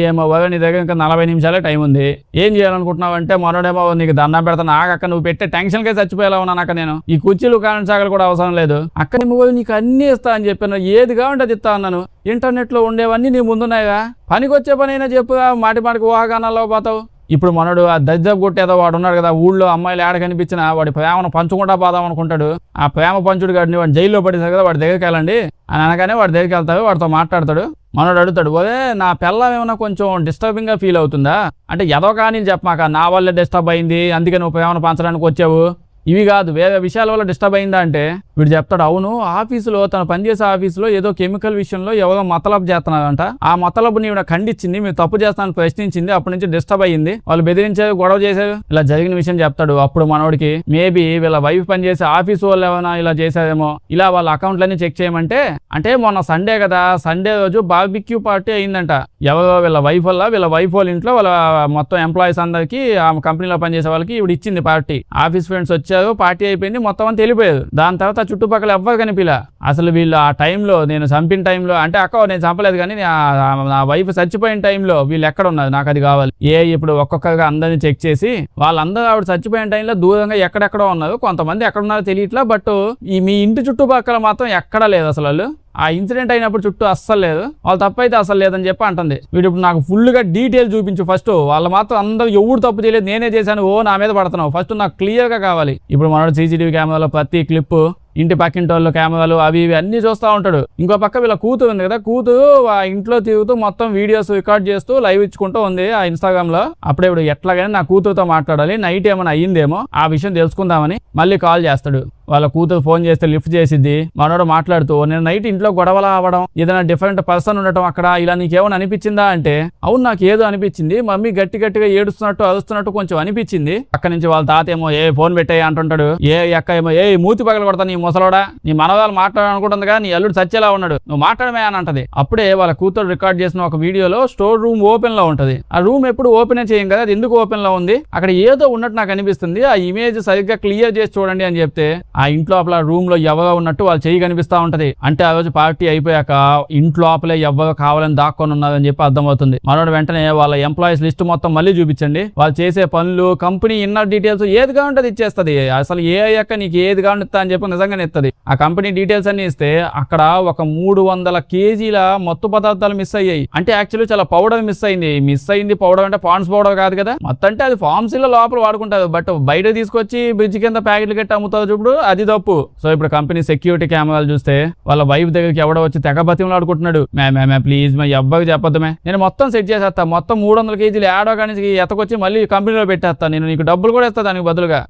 ఏమో నీ దగ్గర ఇంకా 40 నిమిషాలే టైం ఉంది, ఏం చేయాలనుకుంటున్నావు అంటే మనోడేమో నీకు దండం పెడతాను ఆగక్క, నువ్వు పెట్టే టెన్షన్కే చచ్చిపోయేలా ఉన్నాను అక్క, నేను ఈ కుర్చీలు కారణం సాగలు కూడా అవసరం లేదు అక్క, నీకు అన్ని ఇస్తా అని చెప్పి ఏది కావాలంటే అది ఇస్తా అన్నాను, ఇంటర్నెట్ లో ఉండేవన్నీ నీ ముందున్నాయిగా, పనికొచ్చే పని అయినా చెప్పుగా, మాటికి ఊహాగానాల్లో పోతావు, ఇప్పుడు మనడు ఆ దజ్జబ్ కొట్టేదో వాడు ఉన్నాడు కదా, ఊళ్ళో అమ్మాయిలు ఏడ కనిపించినా వాడి ప్రేమను పంచుకుంటా పోదాం అనుకుంటాడు. ఆ ప్రేమ పంచుడు గాడిని వాడు జైల్లో పడేసారు కదా, వాడి దగ్గరికి వెళ్ళండి అని అనగానే వాడి దగ్గరికి వెళ్తాడు, వాడితో మాట్లాడతాడు. మనోడు అడుగుతాడు, ఓదే నా పిల్లం ఏమైనా కొంచెం డిస్టర్బింగ్గా ఫీల్ అవుతుందా అంటే, ఏదో కానీ చెప్పమాక నా వల్లే డిస్టర్బ్ అయింది అందుకే నువ్వు ప్రేమను పంచడానికి వచ్చావు, ఇవి కాదు వేరే విషయాల వల్ల డిస్టర్బ్ అయిందా అంటే వీడు చెప్తాడు, అవును ఆఫీసులో తను పనిచేసే ఆఫీసులో ఏదో కెమికల్ విషయంలో ఎవరో మతలబు చేస్తున్నారంట, ఆ మతలబుని ఈవిడ ఖండించింది, మీరు తప్పు చేస్తానని ప్రశ్నించింది, అప్పటి నుంచి డిస్టర్బ్ అయ్యింది, వాళ్ళు బెదిరించారు, గొడవ చేశారు, ఇలా జరిగిన విషయం చెప్తాడు. అప్పుడు మనోడికి మేబీ వీళ్ళ వైఫ్ పనిచేసే ఆఫీసు వాళ్ళు ఏమైనా ఇలా చేశారేమో, ఇలా వాళ్ళ అకౌంట్లన్నీ చెక్ చేయమంటే, అంటే మొన్న సండే కదా, సండే రోజు బార్బిక్యూ పార్టీ అయిందంట, ఎవరో వీళ్ళ వైఫ్ వాళ్ళ ఇంట్లో వాళ్ళ మొత్తం ఎంప్లాయీస్ అందరికి ఆ కంపెనీలో పనిచేసే వాళ్ళకి ఇవి ఇచ్చింది పార్టీ. ఆఫీస్ ఫ్రెండ్స్ వచ్చారు, పార్టీ అయిపోయింది, మొత్తం అని తెలిపోయారు. దాని తర్వాత చుట్టుపక్కల ఎవ్వరు కనిపిలా. అసలు వీళ్ళు ఆ టైంలో నేను చంపిన టైంలో, అంటే అక్క నేను చంపలేదు కానీ నా వైఫ్ చచ్చిపోయిన టైంలో వీళ్ళు ఎక్కడ ఉన్నారు నాకు అది కావాలి. ఇప్పుడు ఒక్కొక్కగా అందరినీ చెక్ చేసి వాళ్ళందరూ ఆవిడ చచ్చిపోయిన టైంలో దూరంగా ఎక్కడెక్కడో ఉన్నారు, కొంతమంది ఎక్కడ ఉన్నారో తెలియట్లా, బట్ మీ ఇంటి చుట్టుపక్కల మాత్రం ఎక్కడా లేదు అసలు. వాళ్ళు ఆ ఇన్సిడెంట్ అయినప్పుడు చుట్టూ అస్సలు లేదు, వాళ్ళు తప్పైతే అసలు లేదని చెప్పి అంటుంది. వీడు ఇప్పుడు నాకు ఫుల్గా డీటెయిల్ చూపించు ఫస్ట్, వాళ్ళు మాత్రం అందరూ ఎవరు తప్పు చేయలేదు నేనే చేశాను నా మీద పడుతున్నావు, ఫస్ట్ నాకు క్లియర్గా కావాలి. ఇప్పుడు మనోడు సీసీటీవీ కెమెరాలో ప్రతి క్లిప్పు, ఇంటి పక్కింటి వాళ్ళు కెమెరాలు అవి ఇవి అన్ని చూస్తూ ఉంటాడు. ఇంకో పక్క వీళ్ళ కూతురు ఉంది కదా, కూతురు ఆ ఇంట్లో తిరుగుతూ మొత్తం వీడియోస్ రికార్డ్ చేస్తూ లైవ్ ఇచ్చుకుంటూ ఉంది ఆ ఇన్స్టాగ్రామ్ లో. అప్పుడే ఇప్పుడు ఎట్లాగైనా నా కూతురుతో మాట్లాడాలి, నైట్ ఏమైనా అయ్యిందేమో ఆ విషయం తెలుసుకుందామని మళ్ళీ కాల్ చేస్తాడు. వాళ్ళ కూతురు ఫోన్ చేస్తే లిఫ్ట్ చేసిద్ది. మనోడు మాట్లాడుతూ, నేను నైట్ ఇంట్లో గొడవలు అవ్వడం, ఏదైనా డిఫరెంట్ పర్సన్ ఉండటం అక్కడ, ఇలా నీకేమైనా అనిపించిందా అంటే, అవును నాకు ఏదో అనిపించింది, మమ్మీ గట్టిగా ఏడుస్తున్నట్టు అరుస్తున్నట్టు కొంచెం అనిపించింది. అక్కడి నుంచి వాళ్ళ తాత ఏమో ఫోన్ పెట్టాయి అంటుంటాడు, అక్క ఏమో మూతి పగల కొడతా నీ ముసలోడా, నీ మనవాళ్ళు మాట్లాడాలనుకుంటుంది కదా, నీ అల్లుడు చచ్చేలా ఉన్నాడు, నువ్వు మాట్లాడమే అని అంటది. అప్పుడే వాళ్ళ కూతురు రికార్డ్ చేసిన ఒక వీడియోలో స్టోర్ రూమ్ ఓపెన్ లో ఉంటది. ఆ రూమ్ ఎప్పుడు ఓపెన్ చేయం కదా, అది ఎందుకు ఓపెన్ లో ఉంది, అక్కడ ఏదో ఉన్నట్టు నాకు అనిపిస్తుంది, ఆ ఇమేజ్ సరిగ్గా క్లియర్ చేసి చూడండి అని చెప్తే ఆ ఇంట్లో రూమ్ లో ఎవరో ఉన్నట్టు వాళ్ళు చెయ్యి కనిపిస్తా ఉంటది. అంటే ఆ రోజు పార్టీ అయిపోయాక ఇంట్లోపలే ఎవరో కావాలని దాక్కొని ఉన్నారని చెప్పి అర్థమవుతుంది. మనోడు వెంటనే వాళ్ళ ఎంప్లాయీస్ లిస్ట్ మొత్తం మళ్ళీ చూపించండి, వాళ్ళు చేసే పనులు, కంపెనీ ఇన్నర్ డీటెయిల్స్ ఏది కావాలంటే ఇచ్చేస్తుంది. అసలు ఏ అయ్యాక నీకు ఏది కావాలని ఇస్తా అని చెప్పి నిజంగానే ఇస్తుంది. ఆ కంపెనీ డీటెయిల్స్ అన్ని ఇస్తే అక్కడ ఒక 300 కేజీల మత్తు పదార్థాలు మిస్ అయ్యాయి. అంటే యాక్చువల్లీ చాలా పౌడర్ మిస్ అయింది. పౌడర్ అంటే పాండ్స్ పౌడర్ కాదు కదా, మొత్తం అంటే అది ఫార్మసీలో లోపల వాడుకుంటారు, బట్ బయట తీసుకొచ్చి బ్రిడ్జ్ కింద ప్యాకెట్లు కట్టి అమ్ముతారు చూడు, అది తప్పు. సో ఇప్పుడు కంపెనీ సెక్యూరిటీ కెమెరాలు చూస్తే వాళ్ళ వైఫ్ దగ్గరికి ఎవడో వచ్చి తెగ బతిమలు ఆడుకుంటున్నాడు, మ్యామ్ ప్లీజ్ ఎవ్వరికి చెప్పొద్దుమే, నేను మొత్తం సెట్ చేసేస్తా, మొత్తం 300 కేజీలు ఏడో కానీ ఎతకొచ్చి మళ్ళీ కంపెనీలో పెట్టేస్తా, నేను నీకు డబ్బులు కూడా ఇస్తా దానికి బదులుగా,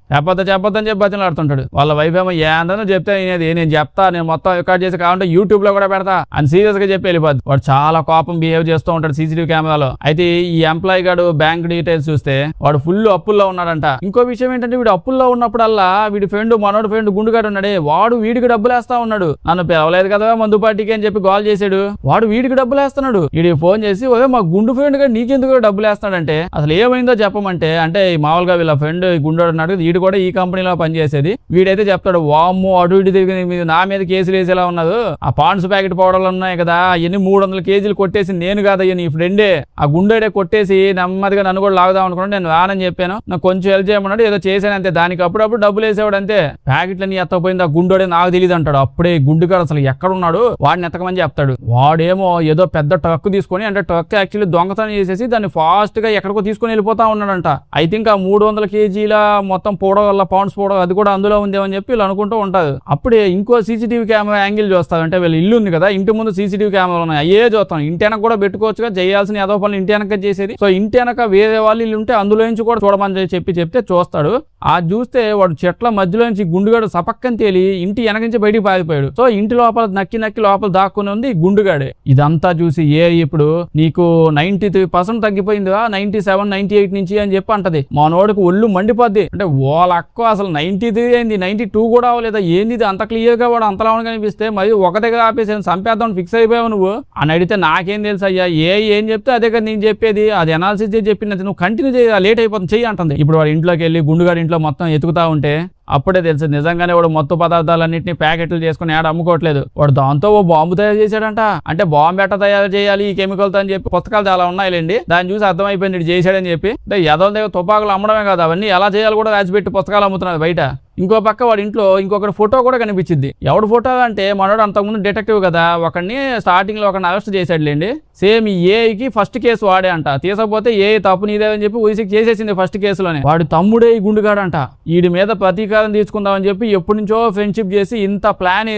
చెప్పొద్దని చెప్పి బతిమలు ఆడుతుంటాడు. వాళ్ళ వైఫ్ ఏమో ఏందని చెప్తే నేను చెప్తా, నేను మొత్తం రికార్డ్ చేసి కావాలంటే యూట్యూబ్ లో కూడా పెడతా అని సీరియస్ గా చెప్పి వెళ్ళిపోద్ది. వాడు చాలా కోపం బిహేవ్ చేస్తూ ఉంటాడు సీసీటీవీ కెమెరాలో. అయితే ఈ ఎంప్లాయీ గాడు బ్యాంక్ డీటెయిల్స్ చూస్తే వాడు ఫుల్ అప్పుల్లో ఉన్నాడంట. ఇంకో విషయం ఏంటంటే వీడు అప్పుల్లో ఉన్నప్పుడల్లా వీడి మనోడు ఫ్రెండ్ గుండుగాడు ఉన్నాడే, వాడు వీడికి డబ్బులు వేస్తా ఉన్నాడు, నన్ను పిలవలేదు కదా మందు పార్టీకి అని చెప్పి కాల్ చేశాడు, వాడు వీడికి డబ్బులు వేస్తున్నాడు. వీడికి ఫోన్ చేసి మా గుండు ఫ్రెండ్ గా నీకెందుకు డబ్బులు వేస్తాడంటే, అసలు ఏమైందో చెప్పమంటే, అంటే మామూలుగా వీళ్ళ ఫ్రెండ్ గుండోడు ఉన్నాడు, వీడు కూడా ఈ కంపెనీలో పనిచేసేది. వీడైతే చెప్తాడు, వామ్మో అటు ఇటు తిరిగి నా మీద కేసులు వేసేలా ఉన్నది, ఆ పాండ్స్ ప్యాకెట్ పౌడర్లు ఉన్నాయి కదా ఎన్ని 300 కేజీలు కొట్టేసి నేను కాదయ్యా నీ ఫ్రెండే, ఆ గుండోడే కొట్టేసి నెమ్మదిగా నన్ను కూడా లాగుదాం అనుకున్నాడు, నేను రానని చెప్పాను, నాకు కొంచెం హెల్ప్ చేయమన్నాడు, ఏదో చేశాను అంతే, దానికి అప్పుడప్పుడు డబ్బులు వేసేవాడు అంతే, ప్యాకెట్లన్నీ ఎత్తపోయింది ఆ గుండోడే నాకు తెలియదు అంటాడు. అప్పుడే గుండుగాడు అసలు ఎక్కడున్నాడు వాడిని ఎత్తకమని చెప్తాడు. వాడేమో ఏదో పెద్ద ట్రక్ తీసుకొని, అంటే ట్రక్ యాక్చువల్లీ దొంగతనం చేసేసి దాన్ని ఫాస్ట్ గా ఎక్కడికో తీసుకొని వెళ్ళిపోతా ఉన్నాడంట. ఐ థింక్ ఆ 300 కేజీల మొత్తం పౌడర్ వల్ల పాండ్స్ పౌడర్ అది కూడా అందులో ఉందేమని చెప్పి వీళ్ళు అనుకుంటూ ఉంటారు. అప్పుడే ఇంకో సీసీటీవీ కెమెరా యాంగిల్ చూస్తారు, అంటే వీళ్ళు ఇల్లు ఉంది కదా, ఇంటి ముందు సీసీటీవీ కెమెరా ఉన్నాయి, అయ్యే చూస్తాం, ఇంటి వెనక కూడా పెట్టుకోవచ్చుగా, చేయాల్సిన ఏదో పనులు ఇంటి వెనక చేసేది, సో ఇంటి వెనక వేరే వాళ్ళు ఇల్లు ఉంటే అందులో నుంచి కూడా చూడమని చెప్తే చూస్తాడు. ఆ చూస్తే వాడు చెట్ల మధ్యలో నుంచి గుండుగాడు సపక్కని తేలి ఇంటి వెనక నుంచి బయటికి పారిపోయాడు. సో ఇంటి లోపల నక్కి లోపల దాక్కుని ఉంది గుండుగాడే. ఇదంతా చూసి ఇప్పుడు నీకు 93% తగ్గిపోయిందిగా 97, 98 నుంచి అని చెప్పి అంటది. మనోడికి ఒళ్ళు మండిపోద్ది, అంటే వాళ్ళక్క అసలు 93 అయింది, 92 కూడా అవ్వలేదా ఏంది ఇది అంత క్లియర్ గా వాడు అంతలా కనిపిస్తే మరి ఒక దగ్గర ఆపేసి చంపేద్దాం ఫిక్స్ అయిపోయావు నువ్వు అని అడిగితే, నాకేం తెలుసు అయ్యా, ఏం చెప్తే అదే కదా నేను చెప్పేది, అది అనాలిసిస్ చేసి చెప్పినది, నువ్వు కంటిన్యూ చేయ, లేట్ అయిపోతుంది చెయ్యి అంటుంది. ఇప్పుడు వాడు ఇంట్లోకి వెళ్ళి గుండుగాడి ఇంట్లో మొత్తం ఎతుకుతా ఉంటే అప్పుడే తెలుసు నిజంగానే వాడు మొత్తం పదార్థాలన్నింటినీ ప్యాకెట్లు చేసుకుని ఆడ అమ్ముకోవట్లేదు, వాడు దాంతో ఓ బాంబు తయారు చేశాడంట. అంటే బాంబు ఎట్ట తయారు చేయాలి ఈ కెమికల్తో అని చెప్పి పుస్తకాలు చాలా ఉన్నాయిలేండి, దాన్ని చూసి అర్థమైపోయింది చేశాడని చెప్పి. అంటే ఎదల దగ్గర తుపాకులు అమ్మడమే కాదు, అవన్నీ ఎలా చేయాలి కూడా రాసిపెట్టి పుస్తకాలు అమ్ముతున్నారు బయట. ఇంకో పక్క వాడి ఇంట్లో ఇంకొకటి ఫోటో కూడా కనిపించింది. ఎవడు ఫోటో అంటే మనోడు అంతకుముందు డిటెక్టివ్ కదా, ఒకడిని స్టార్టింగ్ లో ఒకరిని అరెస్ట్ చేశాడులేండి. సేమ్ ఏఐకి ఫస్ట్ కేసు వాడే అంట. తీసకపోతే ఏ తప్పు నీదేవని చెప్పి ఉసికి చేసేసింది ఫస్ట్ కేసులోనే. వాడు తమ్ముడే ఈ గుండుగాడంట. వీడి మీద ప్రతీకారం తీసుకుందామని చెప్పి ఎప్పటి నుంచో ఫ్రెండ్షిప్ చేసి ఇంత ప్లాన్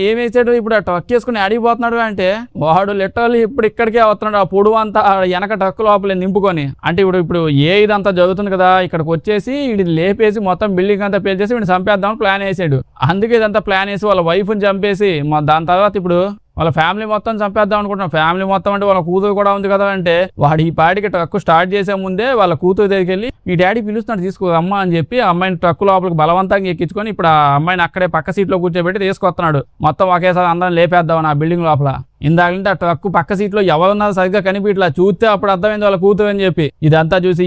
ఏం వేసాడు. ఇప్పుడు ఆ ట్రక్ వేసుకుని అడిగిపోతున్నాడు అంటే వాడు లిటరల్లీ ఇప్పుడు ఇక్కడికే వస్తున్నాడు. ఆ పొడువు అంతా వెనక ట్రక్ లోపలే నింపుకొని. అంటే ఇప్పుడు ఇదంతా జరుగుతుంది కదా, ఇక్కడికి వచ్చేసి వీడిని లేపేసి మొత్తం బిల్డింగ్ అంతా పేల్చేసి వీడిని చంపేద్దామని ప్లాన్ వేసాడు. అందుకే ఇదంతా ప్లాన్ వేసి వాళ్ళ వైఫ్ని చంపేసి దాని తర్వాత ఇప్పుడు వాళ్ళ ఫ్యామిలీ మొత్తం చంపేద్దాం అనుకుంటున్నాం. ఫ్యామిలీ మొత్తం అంటే వాళ్ళ కూతురు కూడా ఉంది కదా. అంటే వాడు ఈ పాటికి ట్రక్ స్టార్ట్ చేసే ముందే వాళ్ళ కూతురు దగ్గరికి వెళ్ళి మీ డాడీ పిలుస్తున్నాడు తీసుకో అమ్మ అని చెప్పి అమ్మాయిని ట్రక్ లోపలికి బలవంతంగా ఎక్కించుకొని ఇప్పుడు ఆ అమ్మాయిని అక్కడే పక్క సీట్లో కూర్చోబెట్టి తీసుకొస్తున్నాడు. మొత్తం ఒకేసారి అందరం లేపేద్దామని ఆ బిల్డింగ్ లోపల. ఇందాకంటే ఆ ట్రక్ పక్క సీట్లో ఎవరున్నారు సరిగ్గా కనిపించట్లా. చూస్తే అప్పుడు అర్థమైంది వాళ్ళ కూతురు అని చెప్పి. ఇదంతా చూసి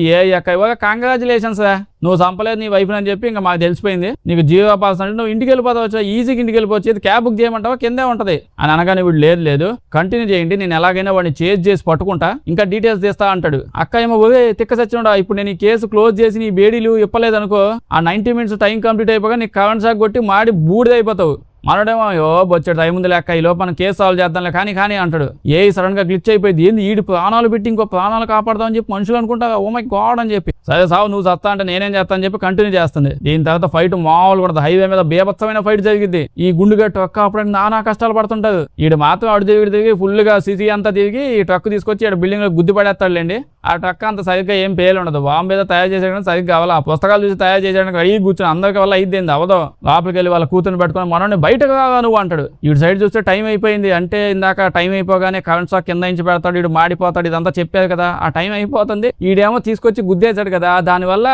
ఇవాళ కంగ్రాచులేషన్స్ నువ్వు చంపలేదు నీ వైఫ్ అని చెప్పి ఇంకా మాకు తెలిసిపోయింది. నీకు జీరో పర్సెంట్ నువ్వు ఇంటికి వెళ్ళిపోతావు, ఈజీకి ఇంటికి వెళ్ళిపోవచ్చు. ఇది క్యాబ్ బుక్ చేయమంటావా కిందే ఉంటది అని అనగానే వీడు లేదు కంటిన్యూ చేయండి, నేను ఎలాగైనా వాడిని చేసి పట్టుకుంటా, ఇంకా డీటెయిల్స్ తీస్తా అంటాడు. అక్క ఏమో తిక్క సచ్చినోడా, ఇప్పుడు నేను ఈ కేసు క్లోజ్ చేసి నీ బేడీలు ఇప్పలేదు అనుకో, ఆ 90 minutes టైం కంప్లీట్ అయిపోగా నీకు కరెంట్ షాక్ కొట్టి మాడి బూడిదైపోతావు. మనోడేమో బొచ్చాడు టైం ఉంది లెక్క, ఈ లోపు మనం కేసు సాల్వ్ చేద్దాంలే కానీ అంటాడు. సడన్ గా గ్లిచ్ అయిపోయింది. ఏంది ఈడు ప్రాణాలు పెట్టి ఇంకో ప్రాణాలు కాపాడదాం అని చెప్పి మనుషులు అనుకుంటా. ఓ మై గాడ్ అని చెప్పి సరే సావు నువ్వు చస్తా అంటే నేనేం చేస్తా అని చెప్పి కంటిన్యూ చేస్తుంది. దీని తర్వాత ఫైట్ మామూలు కూడా హైవే మీద బేభత్సమైన ఫైట్ జరిగింది. ఈ గుండుగట్టు ట్రక్ ఆపడానికి నానా కష్టాలు పడుతుంటారు. ఈడు మాత్రం అడు తిరిగి ఫుల్ గా సిసి అంతా తిరిగి ఈ ట్రక్ తీసుకొచ్చి ఇక్కడ బిల్డింగ్ లో గుద్ది పడేస్తాడులేండి. ఆ ట్రక్ అంత సరిగ్గా ఏం పేలు ఉండదు. బాంబు మీద తయారు చేసేయడానికి సరిగ్గా అవ్వాలి. ఆ పుస్తకాలు చూసి తయారు చేయడానికి అడిగి కూర్చొని అందరికి వల్ల అయిద్దేంది అవదో. లోపలికి వెళ్ళి వాళ్ళ కూతురుని పెట్టుకుని మనోని బయటకు రాగా నువ్వు అంటాడు. ఇటు సైడ్ చూస్తే టైం అయిపోయింది. అంటే ఇందాక టైం అయిపోగానే కరెంట్ షాక్ కింద నుంచి పెడతాడు, ఇటు మాడిపోతాడు. ఇదంతా చెప్పారు కదా, ఆ టైం అయిపోతుంది. ఈడేమో తీసుకొచ్చి గుద్దేశాడు కదా, దానివల్ల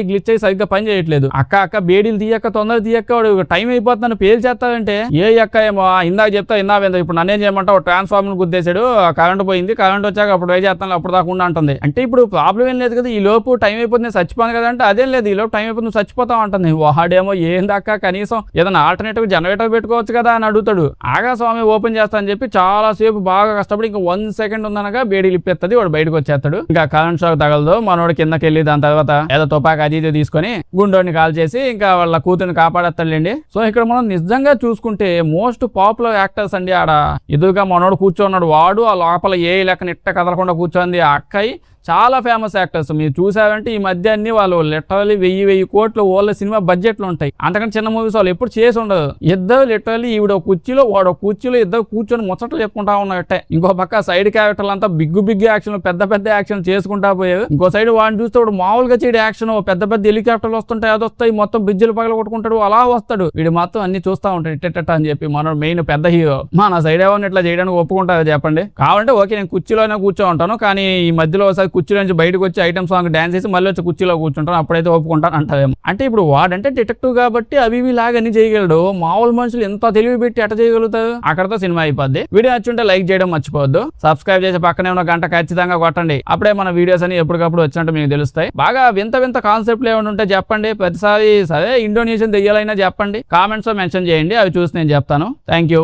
గ్లిచ్ అయ్యి సరిగ్గా పని చేయట్లేదు. అక్క బేడీలు తీయక్క తొందర తీయక్క, వాడు టైం అయిపోతుందని పేలు చేస్తాడంటే అక్క ఏమో ఇందాక చెప్తా విన్నావేందో ఇప్పుడు నన్నేం చేయమంటావు, ట్రాన్స్ఫార్మర్ గుద్దేశాడు, కరెంట్ పోయింది, కరెంట్ వచ్చాక అప్పుడు ట్రై చేస్తాను అప్పుడు దాకా అంటుంది. అంటే ఇప్పుడు ప్రాబ్లం ఏం లేదు కదా, ఈ లోపు టైం అయిపోతుంది నేను చచ్చిపోను కదా అంటే అదేం లేదు, ఈ లోపు టైం అయిపోతుంది నువ్వు చచ్చిపోతావు అంటుంది. వాడేమో ఏందక్క కనీసం ఏదైనా ఆల్టర్నేటివ్ జనరేటర్ పెట్టుకోవచ్చు కదా అని అడుగుతాడు. ఆగా స్వామి ఓపెన్ చేస్తా అని చెప్పి చాలా సేపు బాగా కష్టపడి ఇంకా 1 second ఉందనగా బేడీలు ఇప్పేస్తుంది. వాడు బయటకు వచ్చేస్తాడు. ఇంకా కరెంట్ షాక్ తగలదు. మనోడు కిందకి వెళ్ళి దాని తర్వాత ఏదో తుపాకి అది తీసుకొని గుండోని కాల్ చేసి ఇంకా వాళ్ళ కూతురిని కాపాడేస్తాడులేండి. సో ఇక్కడ మనం నిజంగా చూసుకుంటే మోస్ట్ పాపులర్ యాక్టర్స్ అండి. ఆడ ఎదురుగా మనోడు కూర్చోన్నాడు, వాడు ఆ లోపల లెక్క నిట్ట కదలకుండా కూర్చోంది ఆ అక్కయ్య. చాలా ఫేమస్ యాక్టర్స్ మీరు చూసారంటే ఈ మధ్య అన్ని వాళ్ళు లిటరలీ 1000 కోట్లు వాళ్ళ సినిమా బడ్జెట్లు ఉంటాయి. అంతకంటే చిన్న మూవీస్ వాళ్ళు ఎప్పుడు చేసి ఉండదు. ఇద్దరు లిటరలీ ఈవిడ కుర్చీలో వాడు కుర్చీలో ఇద్దరు కూర్చొని ముచ్చట్లు చెప్పుకుంటా ఉన్నట్టే. ఇంకో పక్క సైడ్ క్యారెక్టర్లు అంతా బిగ్ యాక్షన్ పెద్ద యాక్షన్ చేసుకుంటా పోయేది. ఇంకో సైడ్ వాడిని చూస్తే వాడు మామూలుగా చేయడం యాక్షన్ పెద్ద హెలికాప్టర్లు వస్తుంటాయి, అది వస్తాయి మొత్తం బ్రిడ్జిలు పగల కొట్టుకుంటాడు, అలా వస్తాడు. వీడు మాత్రం అన్ని చూస్తా ఉంటాడు ఇట్ట అని చెప్పి. మన మెయిన్ పెద్ద హీరో నా సైడ్ ఏమన్నా ఇట్లా చేయడానికి ఒప్పుకుంటారు చెప్పండి. కావాలంటే ఓకే నేను కుర్చీలోనే కూర్చో ఉంటాను, కానీ ఈ మధ్యలో ఒకసారి కుర్చీలో నుంచి బయటకు వచ్చి ఐటమ్ సాంగ్ డాన్స్ చేసి మళ్ళీ వచ్చి కుర్చీలో కూర్చుంటాను, అప్పుడైతే ఒప్పుకుంటాను అంటారేమో. అంటే ఇప్పుడు వాడంటే డిటెక్టివ్ కాబట్టి అవి లాగా అన్ని చేయగలడు. మామూలు మనుషులు ఎంత తెలివి పెట్టి ఎట చేయగలుగుతారు. అక్కడతో సినిమా అయిపోద్ది. వీడియో నచ్చుంటే లైక్ చేయడం మర్చిపోవద్దు. సబ్స్క్రైబ్ చేసి పక్కనే ఉన్న గంట ఖచ్చితంగా కొట్టండి. అప్పుడే మన వీడియోస్ అని ఎప్పటికప్పుడు వచ్చినట్టు మీకు తెలుస్తాయి. బాగా వింత కాన్సెప్ట్లు ఏమైనా ఉంటే చెప్పండి. ప్రతిసారి సరే ఇండోనేషియన్ దెయ్యాలైనా చెప్పండి, కామెంట్స్ లో మెన్షన్ చేయండి, అవి చూసి నేను చెప్తాను. Thank you.